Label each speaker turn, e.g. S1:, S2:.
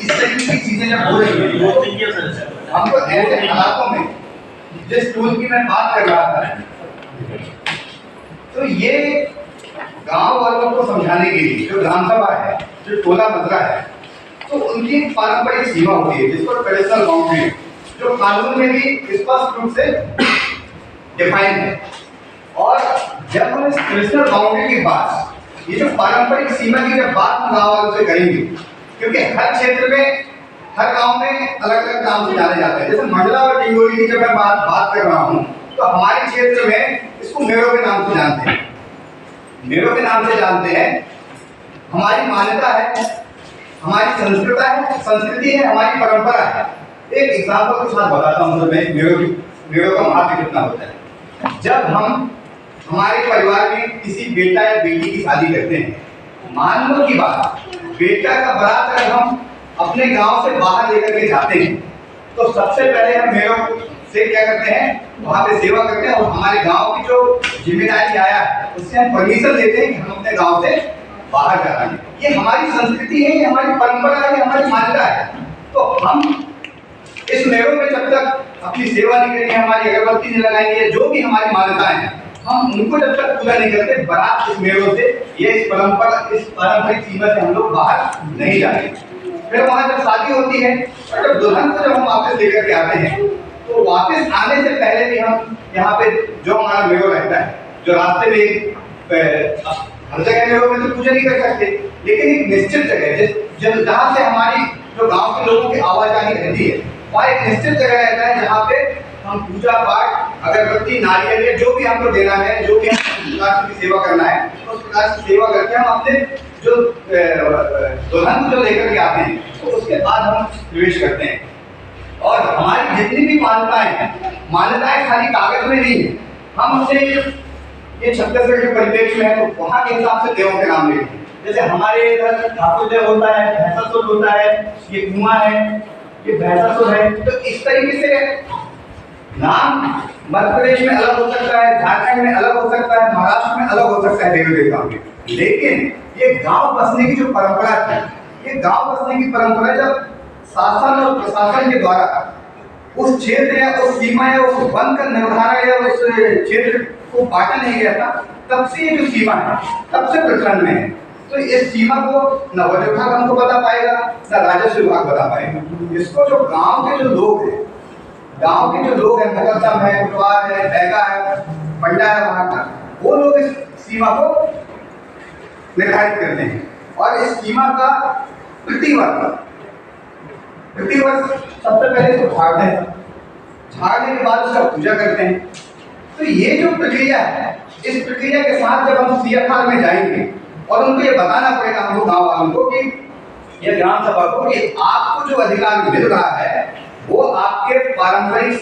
S1: इस तरीके की चीजें जब हो रही है हमको ऐसे हालातों में जिस टूल की मैं बात कर रहा था, तो ये गांव वालों को समझाने के लिए जो ग्राम सभा है, जो टोला मजरा है, तो उनकी पारंपरिक सीमा होती है जिसको ट्रेडिशनल बाउंड्री, जो कानून में भी स्पष्ट रूप से डिफाइन है। और जब हम इस ट्रेडिशनल बाउंड्री के बाद ये जो पारंपरिक सीमा की जब बात हम गाँव वालों से करेंगे, क्योंकि हर क्षेत्र में हर गांव में अलग अलग नाम से जाने जाते हैं। जैसे मंडला और टिंगोली की जब मैं बात कर रहा हूँ, तो हमारे क्षेत्र में इसको मेरो के नाम से जानते हैं, मेरो के नाम से जानते हैं। हमारी मान्यता है, हमारी संस्कृति है, हमारी परंपरा है। एक एग्जाम्पल के साथ बताता हूँ मैं मेरो का महत्व कितना होता है। जब हम हमारे परिवार में किसी बेटा या बेटी की शादी करते हैं, मान लो की बात, बेटा का बारात अगर हम अपने गांव से बाहर लेकर के जाते हैं, तो सबसे पहले हम मेरो से क्या करते हैं, वहाँ पे सेवा करते हैं और हमारे गांव की जो जिम्मेदारी आया है उससे हम परमिशन लेते हैं कि हम अपने गांव से बाहर जा रहे हैं। ये हमारी संस्कृति है, ये हमारी परंपरा है, ये हमारी मान्यता है। तो हम इस मेरो में जब तक अपनी सेवा नहीं करेंगे, हमारी अगरबत्ती नहीं लगाएंगे, जो भी हमारी मान्यताएं हैं, हम उनको जब तक पूरा नहीं करते, बारात इस मेरो से, ये इस पारंपरिक सीमा से हम लोग बाहर नहीं जाएंगे। फिर वहाँ जब शादी होती है और जब दुल्हन को जब हम वापस लेकर के आते हैं, तो वापस आने से पहले भी हम यहाँ पे जो हमारा मेरो रहता है, जो रास्ते में हर जगह मेरो में तो पूजा नहीं कर सकते, लेकिन एक निश्चित जगह जहाँ से हमारी जो गांव के लोगों की आवाजाही रहती है, वहाँ एक निश्चित जगह रहता है जहाँ पे हम पूजा पाठ, अगरबत्ती, नारियल, या जो भी हमको देना है, जो भी प्रकार की सेवा करना है, उस प्रकार की सेवा करके हम अपने जो दुल्हन को जो लेकर के आते हैं, तो उसके बाद हम प्रवेश करते हैं। और हमारी जितनी भी मान्यताएं खाली कागज में नहीं है, हम उसे ये छत्तीसगढ़ के परिप्रेक्ष्य में है, तो वहाँ के हिसाब से देवों के नाम लेते हैं। जैसे हमारे इधर ठाकुर देव होता है, भैंसासुर होता है, ये कुआं है, ये भैंसासुर है। तो इस तरीके से नाम मध्य प्रदेश में अलग हो सकता है, झारखंड में अलग हो सकता है, महाराष्ट्र में अलग हो सकता है देवी देवताओं के। लेकिन ये गांव बसने की जो परंपरा थी, ये गांव बसने की परंपरा जब शासन और प्रशासन के द्वारा उस क्षेत्र या उस सीमा या उस वन का निर्धारण या उस क्षेत्र को बांटा नहीं गया था, तब से ये जो सीमा है तब से प्रचलन में है। तो इस सीमा को न वन विभाग हमको बता पाएगा, न राजस्व विभाग बता पाएगा। इसको जो गाँव के जो लोग हैं, गांव के जो लोग हैं, मुकद्दम है, कुटवार है, बैगा है, पंडा है, वहाँ का वो लोग इस सीमा को निर्धारित करते हैं। और इस सीमा का प्रतिवर्ष सबसे पहले इसको झाड़ते हैं, झाड़ने के बाद उसका पूजा करते हैं। तो ये जो प्रक्रिया है, इस प्रक्रिया के साथ जब हम सीएफआर में जाएंगे और उनको ये बताना पड़ेगा हमको गाँव वालों को कि ये ग्राम सभा को कि आपको जो अधिकार मिल रहा है वो आपके पारंपरिक